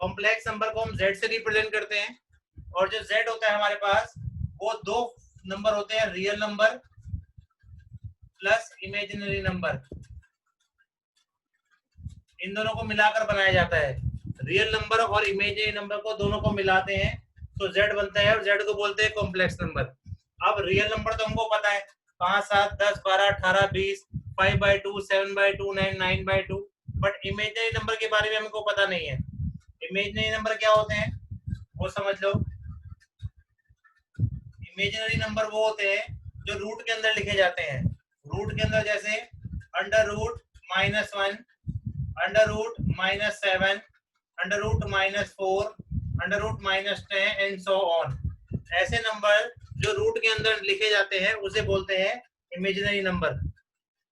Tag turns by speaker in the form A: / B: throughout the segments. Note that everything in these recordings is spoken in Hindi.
A: कॉम्प्लेक्स नंबर को हम z से रिप्रेजेंट करते हैं, और जो z होता है हमारे पास वो दो नंबर होते हैं, real number plus imaginary number. इन दोनों को मिलाकर बनाया जाता है। रियल नंबर और इमेजिनरी नंबर को दोनों को मिलाते हैं तो z बनता है, और z को बोलते हैं कॉम्प्लेक्स नंबर। अब रियल नंबर तो हमको पता है 5, 7, 10, 12, 18, 20, 5/2, 7/2, 9, 9/2, बट इमेजिनरी नंबर के बारे में हमको पता नहीं है। इमेजिनरी नंबर क्या होते हैं वो समझ लो। इमेजिनरी नंबर वो होते हैं जो रूट के अंदर लिखे जाते हैं। रूट के अंदर जैसे √-1, √-7, √-4, √-10 एंड सो ऑन। ऐसे नंबर जो रूट के अंदर लिखे जाते हैं उसे बोलते हैं इमेजिनरी नंबर।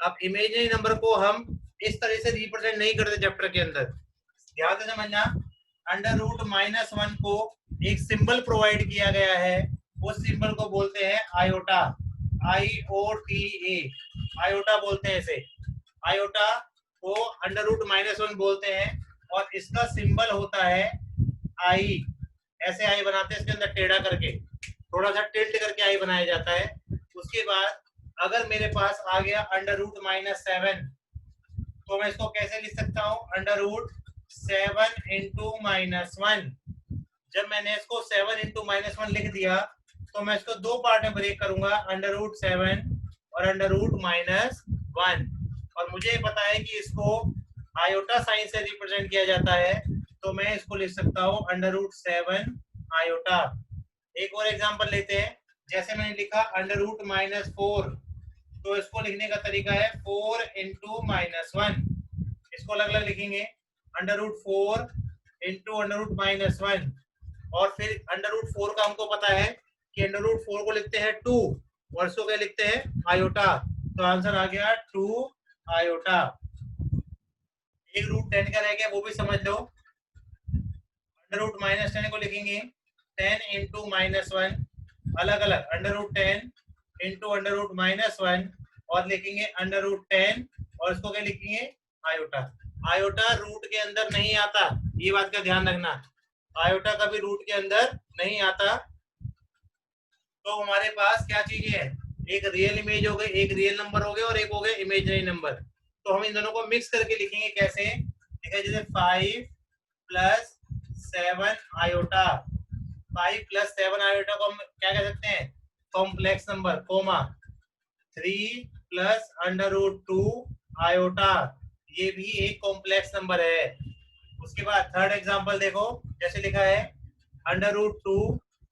A: अब इमेजिनरी नंबर को हम इस तरह से रिप्रेजेंट नहीं करते चैप्टर के अंदर, ध्यान से समझना। √-1 को एक सिंबल प्रोवाइड किया गया है, उस सिंबल को बोलते हैं आयोटा, IOTA, आयोटा बोलते हैं इसे। आयोटा को √-1 बोलते हैं, और इसका सिंबल होता है आई। ऐसे आई बनाते हैं इसके अंदर टेढ़ा करके, थोड़ा सा टिल्ट करके आई बनाया जाता है। उसके बाद अगर मेरे पास आ गया √-7, तो मैं इसको कैसे लिख सकता हूँ, √7 × -1। जब मैंने इसको 7 × -1 लिख दिया तो मैं इसको दो पार्ट में ब्रेक करूंगा, √7 और √-1। और मुझे पता है कि इसको आयोटा साइन से रिप्रेजेंट किया जाता है, तो मैं इसको लिख सकता हूँ √7 आयोटा। एक और एग्जांपल लेते हैं, जैसे मैंने लिखा √-4, तो इसको लिखने का तरीका है 4 × -1। इसको अलग अलग लिखेंगे, √4 × √-1। और फिर √4 का हमको पता है कि √4 को लिखते हैं 2, और इसको क्या लिखते हैं आयोटा, तो आंसर आ गया 2 आयोटा। एक √10 का रह गया, वो भी समझ लो। √-10 को लिखेंगे 10 × -1, अलग अलग √10 × √-1, और लिखेंगे √10, और इसको क्या लिखेंगे आयोटा। आयोटा रूट के अंदर नहीं आता, ये बात का ध्यान रखना। आयोटा कभी रूट के अंदर नहीं आता। तो हमारे पास क्या चीजें हैं, एक रियल इमेज हो गई, एक रियल नंबर हो गए, और एक हो गए इमेजिनरी नंबर। तो हम इन दोनों को मिक्स करके लिखेंगे कैसे, देखिए जैसे 5 + 7 आयोटा। 5 + 7 आयोटा को हम क्या कह सकते हैं, कॉम्प्लेक्स नंबर, कोमा। 3 + √2 आयोटा, ये भी एक कॉम्प्लेक्स नंबर है। उसके बाद थर्ड एग्जांपल देखो, जैसे लिखा है √2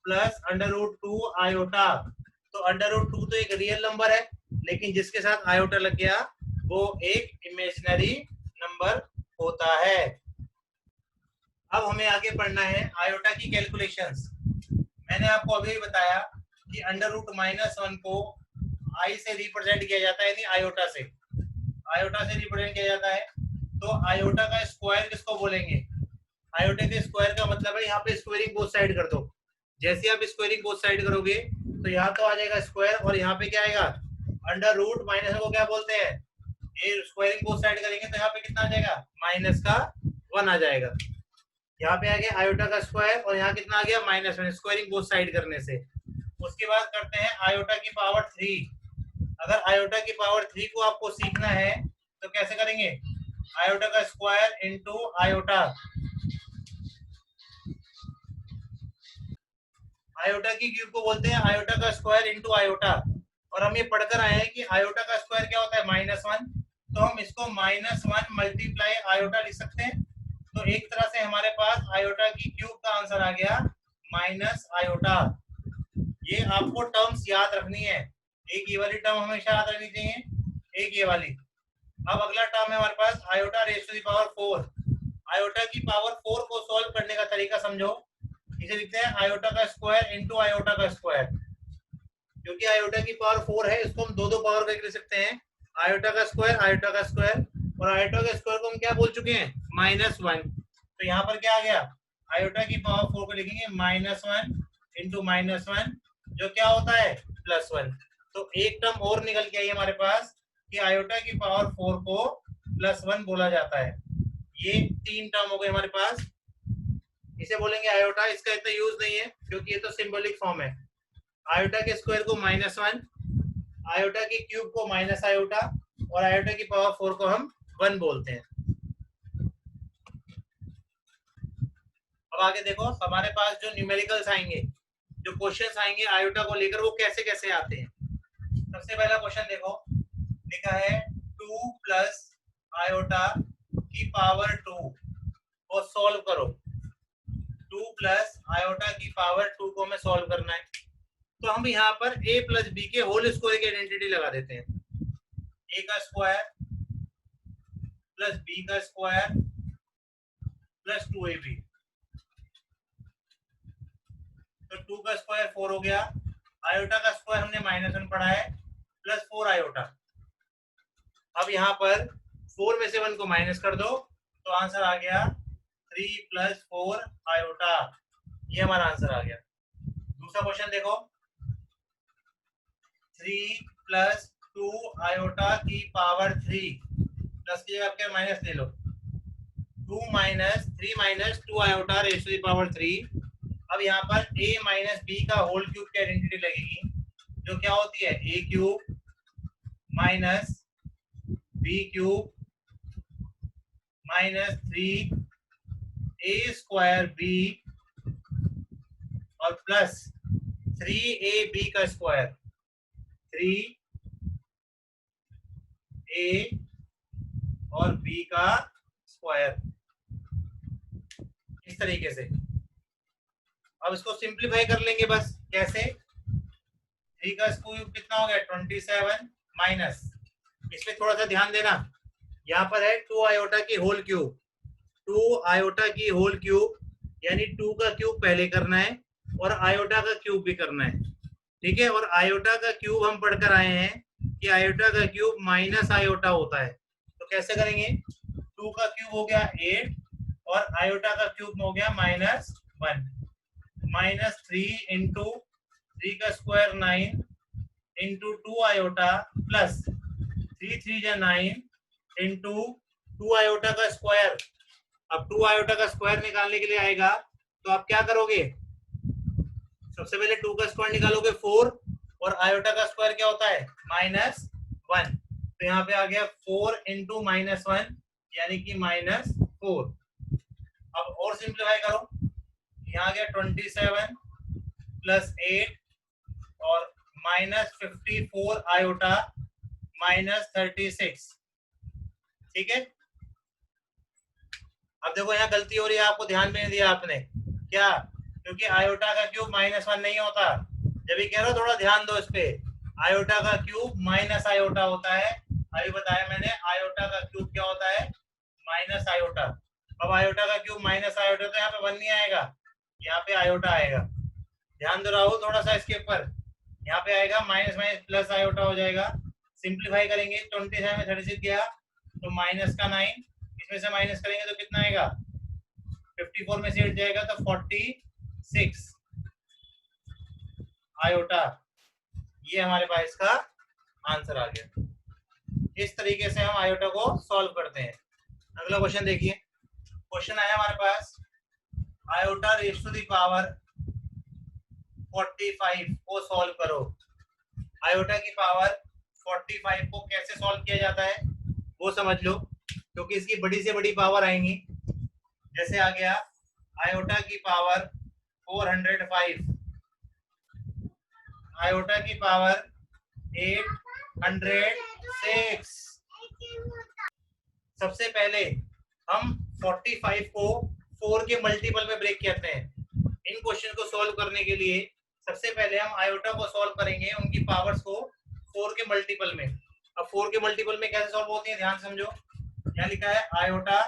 A: + √2 आयोटा। तो √2 तो एक रियल नंबर है, लेकिन जिसके साथ आयोटा लग गया वो एक इमेजिनरी नंबर होता है। अब हमें आगे पढ़ना है आयोटा की कैलकुलेशंस। मैंने आपको अभी बताया कि √-1 को आई से रिप्रेजेंट किया जाता है, यानी आयोटा से। आयोटा से रिप्रेजेंट किया जाता है, तो आयोटा का स्क्वायर किसको बोलेंगे, आयोटा के स्क्वायर का मतलब है यहाँ पे स्क्वायरिंग बोथ साइड कर दो। जैसे आप स्क्वायरिंग बोथ साइड करोगे तो यहाँ तो आ जाएगा स्क्वायर, और यहाँ पे क्या आएगा, √-1 को क्या बोलते हैं, ये स्क्वायरिंग बोथ साइड करेंगे तो यहाँ पे कितना आ जाएगा, -1 आ जाएगा। यहाँ पे आ गया आयोटा का स्क्वायर, और यहाँ कितना आ गया, -1, स्क्वायरिंग बोथ साइड करने से। उसके बाद करते हैं आयोटा की पावर 3। अगर आयोटा की पावर 3 को आपको सीखना है तो कैसे करेंगे, आयोटा का स्क्वायर इनटू आयोटा। आयोटा की क्यूब को बोलते हैं आयोटा का स्क्वायर इनटू आयोटा। और हम ये पढ़कर आए हैं कि आयोटा का स्क्वायर क्या होता है, -1, तो हम इसको -1 मल्टीप्लाई आयोटा लिख सकते हैं। तो एक तरह से हमारे पास आयोटा की क्यूब का आंसर आ गया -आयोटा। ये आपको टर्म्स याद रखनी है, एक ये वाली टर्म हमेशा याद रखनी चाहिए, एक ये वाली। अब अगला टर्म है हमारे पास iota raise to the power 4। Iota की पावर 4 को सॉल्व करने का तरीका समझो। इसे लिखते हैं आयोटा का स्क्वायर इनटू आयोटा का स्क्वायर। क्योंकि आयोटा की पावर 4 है, इसको हम दो पावर करके लिख सकते हैं, आयोटा का स्क्वायर, आयोटा का स्क्वायर। और आयोटा के स्क्वायर को हम क्या बोल चुके हैं, -1। तो यहाँ पर क्या आ गया, आयोटा की पावर 4 को लिखेंगे -1 इंटू -1, जो क्या होता है +1। तो एक टर्म और निकल के आई हमारे पास कि आयोटा की पावर 4 को +1 बोला जाता है। ये 3 टर्म हो गए हमारे पास। इसे बोलेंगे आयोटा। इसका इतना यूज नहीं है क्योंकि ये तो सिंबॉलिक फॉर्म है। आयोटा के स्क्वायर को -1, आयोटा की क्यूब को माइनस आयोटा, और आयोटा की पावर 4 को हम 1 बोलते हैं। अब आगे देखो हमारे पास जो न्यूमेरिकल्स आएंगे, जो क्वेश्चंस आएंगे आयोटा को लेकर, वो कैसे कैसे आते हैं। सबसे पहला क्वेश्चन देखो, लिखा है 2 प्लस आयोटा की पावर 2 को सॉल्व करो। 2 प्लस आयोटा की पावर 2 को हमें सॉल्व करना है। तो हम यहाँ पर a प्लस बी के होल स्क्वायर की आइडेंटिटी लगा देते हैं। a का स्क्वायर प्लस b का स्क्वायर प्लस 2ab। तो 2 का स्क्वायर 4 हो गया, आयोटा का स्क्वायर हमने -1 पढ़ा है, प्लस 4 आयोटा। अब यहाँ पर 4 में से 1 को माइनस कर दो तो आंसर आ गया 3 प्लस 4 आयोटा। ये हमारा आंसर आ गया। दूसरा क्वेश्चन देखो, 3 प्लस 2 आयोटा की पावर 3, प्लस की जगह आपके माइनस ले लो, 2 minus 3 minus 2 iota raise to the power 3। अब यहाँ पर a माइनस बी का होल क्यूब की आइडेंटिटी लगेगी, जो क्या होती है a cube minus b cube minus 3 a square b और प्लस 3ab का स्क्वायर, 3a और b का स्क्वायर, इस तरीके से। अब इसको सिंप्लीफाई कर लेंगे बस। कैसे? 3 का क्यूब कितना हो गया 27, माइनस, इसमें थोड़ा सा ध्यान देना, यहाँ पर है 2 आयोटा की होल क्यूब, 2 आयोटा की होल क्यूब, यानी 2 का क्यूब पहले करना है और आयोटा का क्यूब भी करना है, ठीक है। और आयोटा का क्यूब हम पढ़कर आए हैं कि आयोटा का क्यूब माइनस आयोटा होता है। तो कैसे करेंगे, 2 का क्यूब हो गया 8 और आयोटा का क्यूब हो गया -1, -3 इंटू 3 का स्क्वायर 9 इंटू 2 आयोटा प्लस 3 3 जा 9 इंटू 2 आयोटा का स्क्वायर। अब 2 आयोटा का स्क्वायर निकालने के लिए आएगा तो आप क्या करोगे, सबसे पहले 2 का स्क्वायर निकालोगे 4, और आयोटा का स्क्वायर क्या होता है -1। तो यहाँ पे आ गया 4 इंटू -1 यानी कि -4। अब और सिंप्लीफाई करो, यहाँ गया 27 प्लस 8 और -54 आयोटा -36, ठीक है। अब देखो यहाँ गलती हो रही है, आपको ध्यान में नहीं दिया आपने, क्या? क्योंकि आयोटा का क्यूब -1 नहीं होता। जब ये कह रहा हो थोड़ा ध्यान दो इस पे, आयोटा का क्यूब माइनस आयोटा होता है। अभी बताया मैंने, आयोटा का क्यूब क्या होता है माइनस आयोटा। अब आयोटा का क्यूब माइनस आयोटा, तो यहाँ पे 1 नहीं आएगा, यहाँ पे आयोटा आएगा। ध्यान दो राहुल थोड़ा सा इसके ऊपर, यहाँ पे आएगा माइनस माइनस प्लस आयोटा हो जाएगा। सिंप्लीफाई करेंगे, 27 में 36 गया तो माइनस का 9, इसमें से माइनस करेंगे तो कितना आएगा 54 में से 8 जाएगा तो 46 आयोटा। ये हमारे पास इसका आंसर आ गया। इस तरीके से हम आयोटा को सॉल्व करते हैं। अगला क्वेश्चन देखिए, क्वेश्चन आया हमारे पास, iota raise to the power 45 को सॉल्व करो। आयोटा की पावर 45 को कैसे सॉल्व किया जाता है वो समझ लो, क्योंकि इसकी बड़ी से बड़ी पावर आएंगी। जैसे आ गया आयोटा की पावर 405, आयोटा की पावर 806। सबसे पहले हम 45 को 4 के मल्टीपल में ब्रेक करते हैं। इन क्वेश्चन को सॉल्व करने के लिए सबसे पहले हम आयोटा को सॉल्व करेंगे उनकी पावर्स को 4 के मल्टीपल में। अब 4 के मल्टीपल में कैसे सॉल्व होती है ध्यान समझो। यहाँ लिखा है आयोटा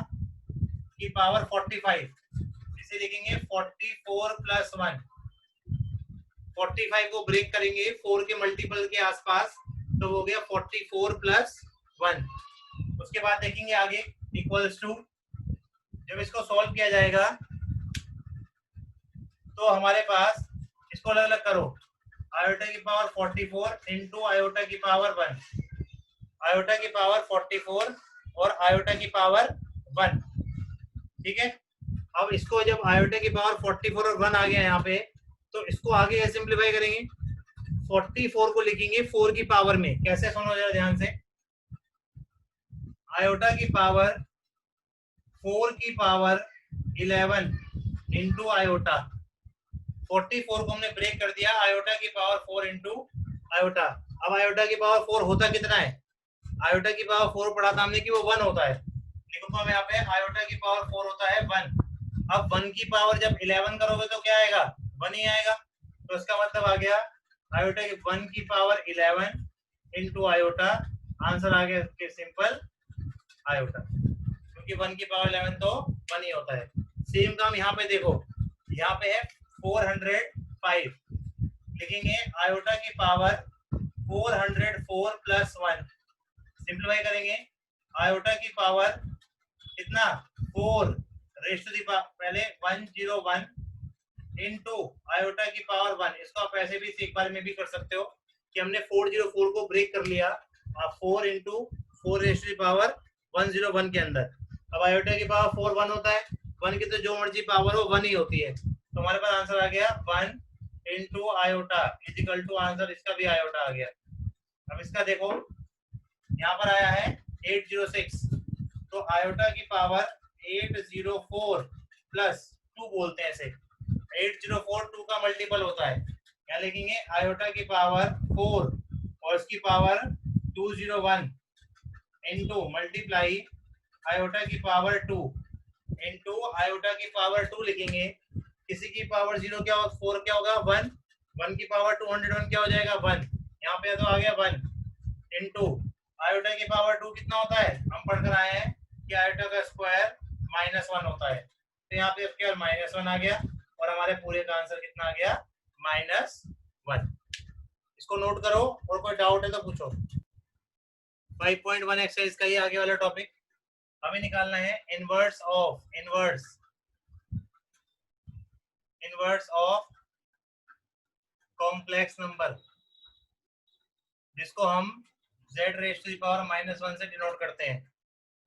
A: की पावर 45, इसे लिखेंगे 44 प्लस 1। 45 को ब्रेक करेंगे 4 के मल्टीपल के आसपास तो हो गया 44 प्लस 1। उसके बाद देखेंगे आगे इक्वल्स टू, जब इसको सॉल्व किया जाएगा तो हमारे पास, इसको अलग अलग करो, आयोटा की पावर 44 इंटू आयोटा की पावर 1, आयोटा की पावर 44 और आयोटा की पावर 1, ठीक है। अब इसको जब आयोटा की पावर 44 और 1 आ गया यहाँ पे, तो इसको आगे सिंप्लीफाई करेंगे, 44 को लिखेंगे 4 की पावर में। कैसे सुनो जरा ध्यान से, आयोटा की पावर 4 की पावर 11 इंटू आयोटा, 44 को हमने ब्रेक कर दिया, आयोटा की पावर 4 इंटू आयोटा। अब आयोटा की पावर 4 होता कितना है, आयोटा की पावर 4 पढ़ा था हमने कि वो 1 होता है, लिखूंगा मैं यहाँ पे आयोटा की पावर 4 होता है 1। अब 1 की पावर जब 11 करोगे तो क्या आएगा, 1 ही आएगा। तो इसका मतलब आ गया आयोटा की 1 की पावर 11 इंटू आयोटा, आंसर आ गया सिंपल आयोटा, क्योंकि 1 की पावर 11 तो 1 ही होता है। सेम काम यहाँ पे देखो, यहाँ पे है 405, लिखेंगे आयोटा की पावर 404 प्लस 1, सिंप्लीफाई करेंगे, आयोटा की पावर कितना 4 रेज़ टू दी पावर, पहले 101 इनटू आयोटा की पावर 1। इसको आप ऐसे भी एक बार में भी कर सकते हो कि हमने 404 को ब्रेक कर लिया, 4 into 4 raise to the power 101 के अंदर। अब आयोटा की पावर 4 1 होता है, 1 की तो जो मर्जी पावर हो 1 ही होती है, तो हमारे पास आंसर आ गया 1 into iota is equal to, answer इसका भी आयोटा आ गया। अब इसका देखो यहाँ पर आया है 806, तो आयोटा की पावर 804 प्लस 2 बोलते हैं इसे, 804 2 का मल्टीपल होता है, क्या लिखेंगे आयोटा की पावर 4 और इसकी पावर 201 इनटू मल्टीप्लाई आयोटा की पावर 2 इनटू आयोटा की पावर 2 लिखेंगे, किसी की पावर 0 क्या होगा, 4 क्या होगा 1, 1 की पावर 201 क्या हो जाएगा 1, यहाँ पे तो आ गया 1 इनटू आयोटा की पावर 2 कितना होता है, हम पढ़कर आए हैं कि आयोटा का स्क्वायर -1 होता है, तो यहाँ पे स्क्वायर -1 आ गया और हमारे पूरे का आंसर कितना आ गया -1। इसको नोट करो और कोई डाउट है तो पूछो। 5.1 एक्सरसाइज का ही आगे वाला टॉपिक हमें निकालना है, इनवर्स ऑफ कॉम्प्लेक्स नंबर, जिसको हम z raise to the power -1 से डिनोट करते हैं,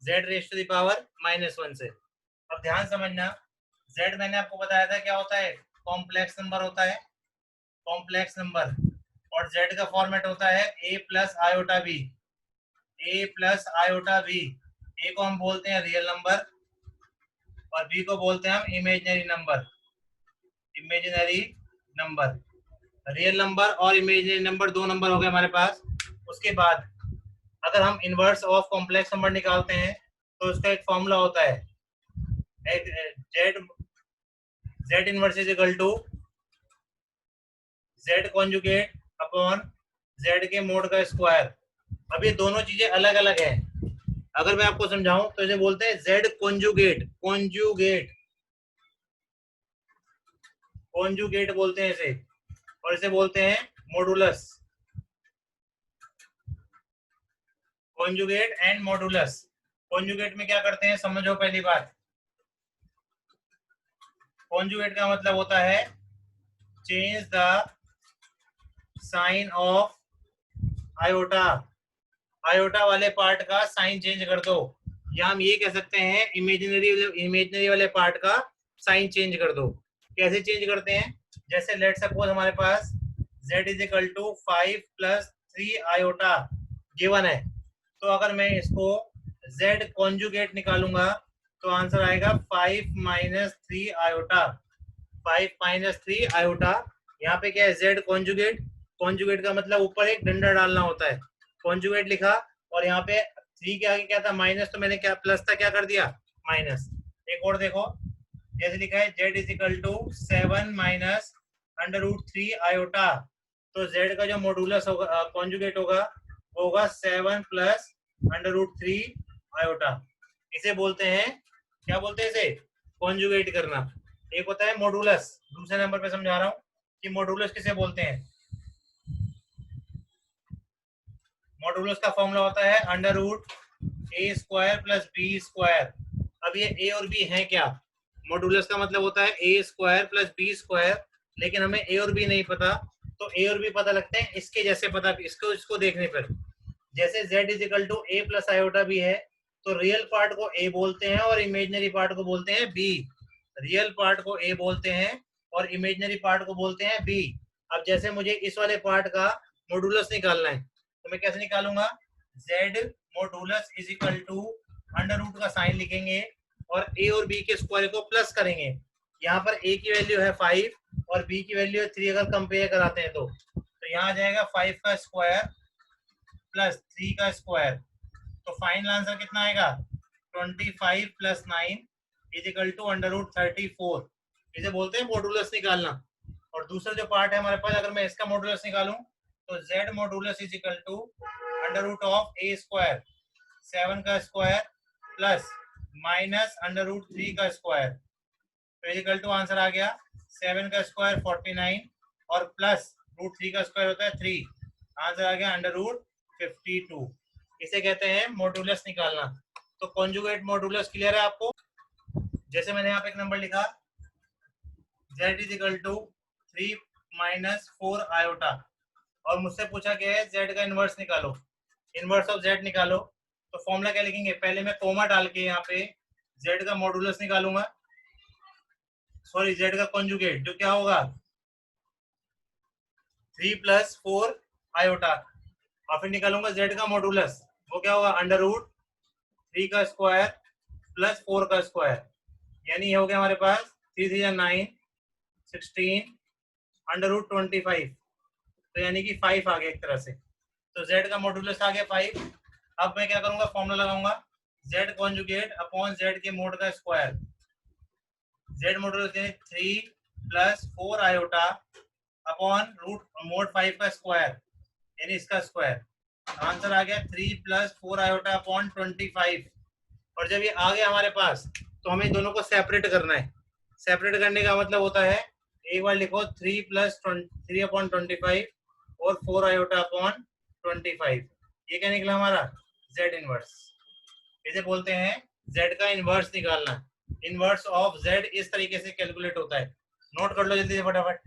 A: z raise to the power -1 से। अब ध्यान समझना, z मैंने आपको बताया था क्या होता है, कॉम्प्लेक्स नंबर होता है, कॉम्प्लेक्स नंबर, और z का फॉर्मेट होता है a plus iota b, a plus iota b। a को हम बोलते हैं रियल नंबर और b को बोलते हैं हम इमेजिनरी नंबर, रियल नंबर और इमेजिनरी नंबर, दो नंबर हो गए हमारे पास। उसके बाद अगर हम इनवर्स ऑफ कॉम्प्लेक्स नंबर निकालते हैं तो उसका एक फॉर्मूला होता है, z inverse is equal to z conjugate upon z के मोड का स्क्वायर। अब ये दोनों चीजें अलग अलग है, अगर मैं आपको समझाऊं तो इसे बोलते हैं z कॉन्जुगेट बोलते हैं इसे, और इसे बोलते हैं modulus, conjugate and modulus. Conjugate में क्या करते हैं समझो, पहली बात, कॉन्जुगेट का मतलब होता है change the sign of iota, iota वाले पार्ट का साइन चेंज कर दो, या हम ये कह सकते हैं इमेजिनरी वाले पार्ट का साइन चेंज कर दो। कैसे चेंज करते हैं, जैसे लेट सपोज हमारे पास z is equal to 5 plus 3 iota given है, तो अगर मैं इसको z कॉन्जुगेट निकालूंगा तो आंसर आएगा 5 माइनस 3 आयोटा, 5 माइनस 3 आयोटा। यहाँ पे क्या है z कॉन्जुगेट, कॉन्जुगेट का मतलब ऊपर एक डंडा डालना होता है, कॉन्जुगेट लिखा और यहाँ पे 3 के आगे क्या था माइनस, तो मैंने क्या प्लस था क्या कर दिया माइनस। एक और देखो, जैसे लिखा है z is equal to 7 minus √3 iota, तो z का जो मॉडुलस होगा कॉन्जुगेट होगा वो होगा 7 प्लस √3 आयोटा। इसे बोलते हैं, क्या बोलते हैं इसे, कॉन्जुगेट करना। एक होता है मॉडुलस, दूसरे नंबर पे समझा रहा हूँ कि मॉडुलस किसे बोलते हैं। मॉडुलस का फॉर्मूला होता है √a² प्लस b²। अब ये a और b है क्या, मॉडुलस का मतलब होता है a² प्लस b², लेकिन हमें a और b नहीं पता, तो a और b पता लगते हैं इसके जैसे पता, इसको देखने पर, जैसे z is equal to a plus iota b है, तो रियल पार्ट को a बोलते हैं और इमेजिनरी पार्ट को बोलते हैं b। रियल पार्ट को ए बोलते हैं और इमेजिनरी पार्ट को बोलते हैं बी। अब जैसे मुझे इस वाले पार्ट का मॉडुलस निकालना है तो मैं कैसे निकालूंगा, z modulus is equal to under root का साइन लिखेंगे और a और b के स्क्वायर को प्लस करेंगे। यहाँ पर a की वैल्यू है 5 और b की वैल्यू है 3, अगर कंपेयर कराते हैं तो यहाँ आ जाएगा 5 का स्क्वायर प्लस 3 का स्क्वायर। तो फाइनल आंसर कितना आएगा, 25 plus 9 is equal to under root 34। इसे बोलते हैं मॉडुलस निकालना। और दूसरा जो पार्ट है हमारे पास, अगर मैं इसका मॉडुलस निकालूं तो z modulus is equal to under root of a square 7 का square plus minus under root 3 का स्क्वायर। तो इज इक्वल टू आंसर आ गया 7 का स्क्वायर 49 और प्लस रूट 3 का स्क्वायर होता है 3, आंसर आ गया अंडर रूट 52। इसे कहते हैं मॉडुलस निकालना। तो कॉन्जुगेट मॉडुलस क्लियर है आपको। जैसे मैंने यहाँ पे एक नंबर लिखा z is equal to 3 minus 4 iota और मुझसे पूछा गया है z का इनवर्स निकालो, इनवर्स ऑफ z निकालो। तो फॉर्मूला क्या लिखेंगे, पहले मैं कोमा डाल के यहाँ पे z का मॉडुलस निकालूंगा, सॉरी z का कॉन्जुगेट, जो क्या होगा 3 प्लस 4 आयोटा, और फिर निकालूंगा z का मॉडुलस, वो क्या होगा अंडर रूट 3 का स्क्वायर प्लस 4 का स्क्वायर, यानी ये हो गया हमारे पास 3 3 9 16 अंडर रूट 25। तो यानी कि 5 आ गया एक तरह से। तो z का मॉडुलस आ गया 5। अब मैं क्या करूंगा, फॉर्मूला लगाऊंगा z कॉन्जुगेट अपॉन z के मोड का स्क्वायर। z मॉडुलस यानी 3 plus 4 iota upon root mod 5 का स्क्वायर यानी इसका स्क्वायर। आंसर आ गया 3 प्लस 4 आयोटा अपॉन 25। और जब ये आ गया हमारे पास तो हमें दोनों को सेपरेट करना है। सेपरेट करने का मतलब होता है, एक बार लिखो 3 प्लस 3 अपॉन 25 और 4 आयोटा अपॉन 25। ये क्या निकला हमारा z इनवर्स। इसे बोलते हैं z का इनवर्स निकालना। इनवर्स ऑफ z इस तरीके से कैलकुलेट होता है। नोट कर लो जल्दी से फटाफट।